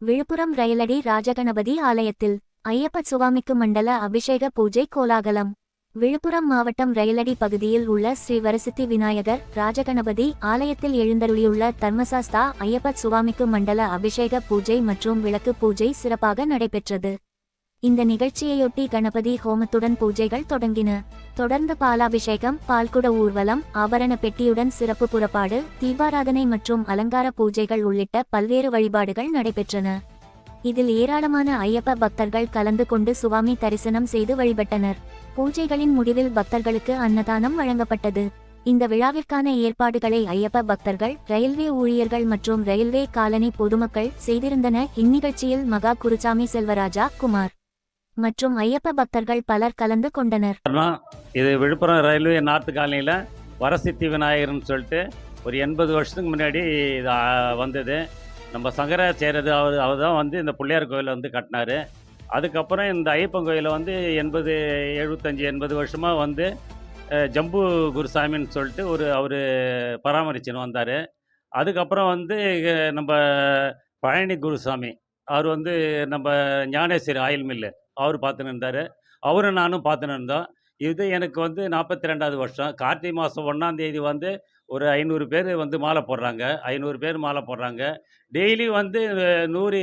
விழுப்புரம் ரயிலடி ராஜகணபதி ஆலயத்தில் ஐயப்ப சுவாமிக்கு மண்டல அபிஷேக பூஜை கோலாகலம். விழுப்புரம் மாவட்டம் ரயிலடி பகுதியில் உள்ள ஸ்ரீ வரசித்தி விநாயகர் ராஜகணபதி ஆலயத்தில் எழுந்தருளியுள்ள தர்மசாஸ்தா ஐயப்ப சுவாமிக்கு மண்டல அபிஷேக பூஜை மற்றும் விளக்கு பூஜை சிறப்பாக நடைபெற்றது. இந்த நிகழ்ச்சியையொட்டி கணபதி ஹோமத்துடன் பூஜைகள் தொடங்கின. தொடர்ந்து பாலாபிஷேகம், பால்குட ஊர்வலம், ஆபரண பெட்டியுடன் சிறப்பு புறப்பாடு, தீபாராதனை மற்றும் அலங்கார பூஜைகள் உள்ளிட்ட பல்வேறு வழிபாடுகள் நடைபெற்றன. இதில் ஏராளமான ஐயப்ப பக்தர்கள் கலந்து கொண்டு சுவாமி தரிசனம் செய்து வழிபட்டனர். பூஜைகளின் முடிவில் பக்தர்களுக்கு அன்னதானம் வழங்கப்பட்டது. இந்த விழாவிற்கான ஏற்பாடுகளை ஐயப்ப பக்தர்கள், ரயில்வே ஊழியர்கள் மற்றும் ரயில்வே காலனி பொதுமக்கள் செய்திருந்தனர். இந்நிகழ்ச்சியில் மகா குருசாமி செல்வராஜா குமார் மற்றும் ஐயப்ப பக்தர்கள் பலர் கலந்து கொண்டனர். இது விழுப்புரம் ரயில்வே நார்த்து காலனியில் வரசித்தி விநாயகர்னு சொல்லிட்டு ஒரு 80 வருஷத்துக்கு முன்னாடி இது வந்தது. நம்ம சங்கராச்சாரியர் அவர் தான் வந்து இந்த பிள்ளையார் கோயிலை வந்து கட்டினார். அதுக்கப்புறம் இந்த ஐயப்பன் கோயிலை வந்து 75-80 வருஷமாக வந்து ஜம்பு குருசாமின்னு சொல்லிட்டு அவர் பராமரிச்சுன்னு வந்தார். அதுக்கப்புறம் வந்து நம்ம பழனி குருசாமி அவர் வந்து நம்ம ஞானேஸ்வரி ஆயில் மில்லு அவர் பார்த்துன்னு இருந்தார். அவரும் நானும் பார்த்துன்னு இருந்தோம். இது எனக்கு வந்து 42வது வருஷம். கார்த்திகை மாதம் 1ஆம் தேதி வந்து ஒரு 500 பேர் வந்து மாலை போடுறாங்க. 500 பேர் மாலை போடுறாங்க. டெய்லி வந்து 100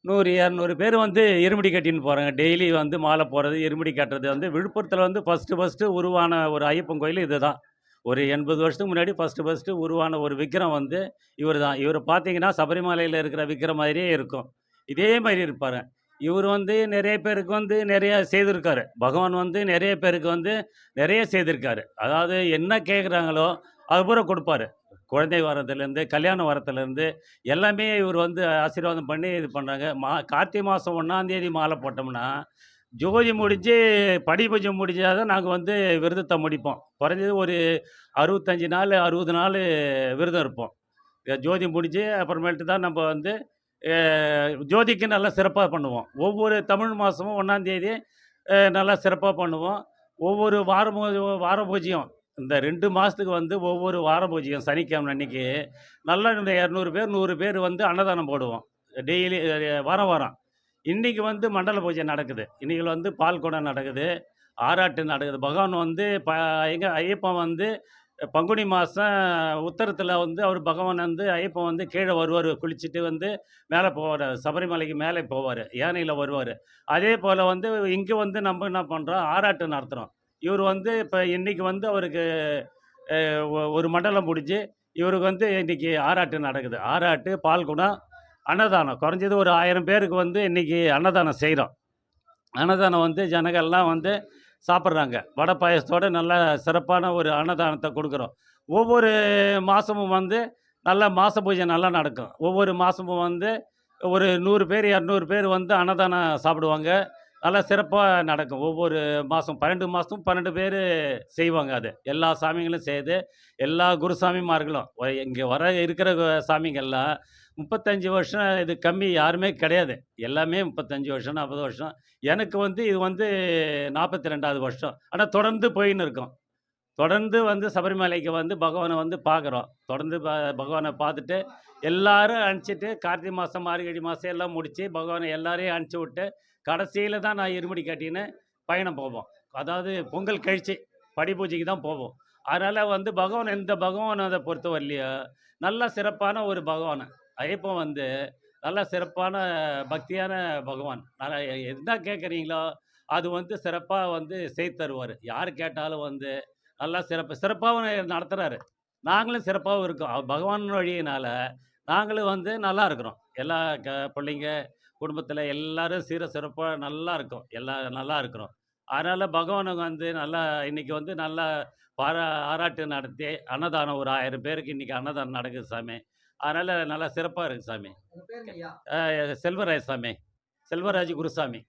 200 பேர் வந்து இருமுடி கட்டின்னு போகிறாங்க. டெய்லி வந்து மாலை போடுறது, இருமுடி கட்டுறது வந்து விழுப்புரத்தில் வந்து ஃபஸ்ட்டு உருவான ஒரு ஐயப்பன் கோயில் இது தான். ஒரு 80 வருஷத்துக்கு முன்னாடி ஃபஸ்ட்டு உருவான ஒரு விக்கிரம் வந்து இவர் தான். இவர் பார்த்தீங்கன்னா சபரிமலையில் இருக்கிற விக்கிரம் மாதிரியே இருக்கும். இதே மாதிரி இருப்பார். இவர் வந்து நிறைய பேருக்கு வந்து நிறைய செய்திருக்காரு. பகவான் வந்து நிறைய பேருக்கு வந்து நிறைய செய்திருக்காரு. அதாவது என்ன கேட்குறாங்களோ அது பூரா கொடுப்பாரு. குழந்தை வரத்துலேருந்து, கல்யாண வரத்துலேருந்து எல்லாமே இவர் வந்து ஆசீர்வாதம் பண்ணி இது பண்ணுறாங்க. கார்த்திகை மாதம் 1ஆம் தேதி மாலை போட்டோம்னா, ஜோதி முடிஞ்சு படி பூஜை முடிஞ்சால் தான் நாங்கள் வந்து விரதத்தை முடிப்போம். குறைஞ்சது ஒரு 65 நாள் 60 நாள் விரதம் இருப்போம். ஜோதி முடிஞ்சு அப்புறமேட்டு தான் நம்ம வந்து ஜோதிக்கு நல்லா சிறப்பாக பண்ணுவோம். ஒவ்வொரு தமிழ் மாதமும் 1ஆம் தேதி நல்லா சிறப்பாக பண்ணுவோம். ஒவ்வொரு வார பூஜையும் இந்த 2 மாதத்துக்கு வந்து ஒவ்வொரு வார பூஜையும் சனிக்கிழமை அன்றைக்கி நல்லா இந்த 200 பேர் 100 பேர் வந்து அன்னதானம் போடுவோம். டெய்லி வாரம். இன்றைக்கி வந்து மண்டல பூஜை நடக்குது. இன்றைக்கி வந்து பால் குடம் நடக்குது, ஆராட்டு நடக்குது. பகவான் வந்து எங்கள் ஐயப்பன் வந்து பங்குனி மாதம் உத்தரத்தில் வந்து அவர் பகவான் வந்து ஐயப்பன் வந்து கீழே வருவார். குளிச்சுட்டு வந்து மேலே போவார். சபரிமலைக்கு மேலே போவார். யானையில் வருவார். அதே போல் வந்து இங்கே வந்து நம்ம என்ன பண்ணுறோம், ஆராட்டு நடத்துகிறோம். இவர் வந்து இப்போ இன்றைக்கி வந்து அவருக்கு ஒரு மண்டலம் முடிஞ்சு இவருக்கு வந்து இன்றைக்கி ஆராட்டு நடக்குது. ஆராட்டு, பால்குடம், அன்னதானம். குறைஞ்சது ஒரு 1000 பேருக்கு வந்து இன்றைக்கி அன்னதானம் செய்கிறோம். அன்னதானம் வந்து ஜனங்கள்லாம் வந்து சாப்பிட்றாங்க. வடை பாயசத்தோடு நல்ல சிறப்பான ஒரு அன்னதானத்தை கொடுக்குறோம். ஒவ்வொரு மாதமும் வந்து நல்லா மாத பூஜை நல்லா நடக்கும். ஒவ்வொரு மாதமும் வந்து ஒரு 100 பேர் 200 பேர் வந்து அன்னதானம் சாப்பிடுவாங்க. நல்லா சிறப்பாக நடக்கும். ஒவ்வொரு மாதம் 12 மாதமும் 12 பேர் செய்வாங்க. அது எல்லா சாமிங்களும் செய்து எல்லா குருசாமிமார்களும் இங்கே இருக்கிற சாமிங்கள்லாம் 35 வருஷம் இது கம்மி யாருமே கிடையாது. எல்லாமே 35 வருஷம் 40 வருஷம். எனக்கு வந்து இது வந்து 42வது வருஷம். ஆனால் தொடர்ந்து போயின்னு இருக்கோம். தொடர்ந்து வந்து சபரிமலைக்கு வந்து பகவானை வந்து பார்க்குறோம். தொடர்ந்து பகவானை பார்த்துட்டு எல்லாரும் அனுப்பிச்சிட்டு கார்த்திகை மாதம் மார்கழி மாதம் எல்லாம் முடித்து பகவானை எல்லாரையும் அனுப்பிச்சி விட்டு கடைசியில் தான் நான் இருமுடி கட்டின்னு பயணம் போவோம். அதாவது பொங்கல் கழிச்சு படி பூஜைக்கு தான் போவோம். அதனால் வந்து பகவான் எந்த பகவானை அதை பொறுத்த வரலையோ நல்ல சிறப்பான ஒரு பகவான் ஐயப்பன் வந்து நல்ல சிறப்பான பக்தியான பகவான். நல்லா என்ன கேட்குறீங்களோ அது வந்து சிறப்பாக வந்து செய்து தருவார். யார் கேட்டாலும் வந்து நல்லா சிறப்பாகவும் நடத்துகிறாரு. நாங்களும் சிறப்பாகவும் இருக்கோம். பகவான் வழியினால் நாங்களும் வந்து நல்லா இருக்கிறோம். எல்லா பிள்ளைங்க குடும்பத்தில் எல்லோரும் சிறப்பாக நல்லா இருக்கோம். எல்லாம் நல்லா இருக்கிறோம். அதனால் பகவானுக்கு வந்து நல்லா இன்றைக்கி வந்து நல்லா ஆராட்டு நடத்தி அன்னதானம் ஒரு 1000 பேருக்கு இன்றைக்கி அன்னதானம் நடக்குது சாமி. அதனால் நல்லா சிறப்பாக இருக்குது சாமி. செல்வராஜ் சாமி, செல்வராஜ் குருசாமி.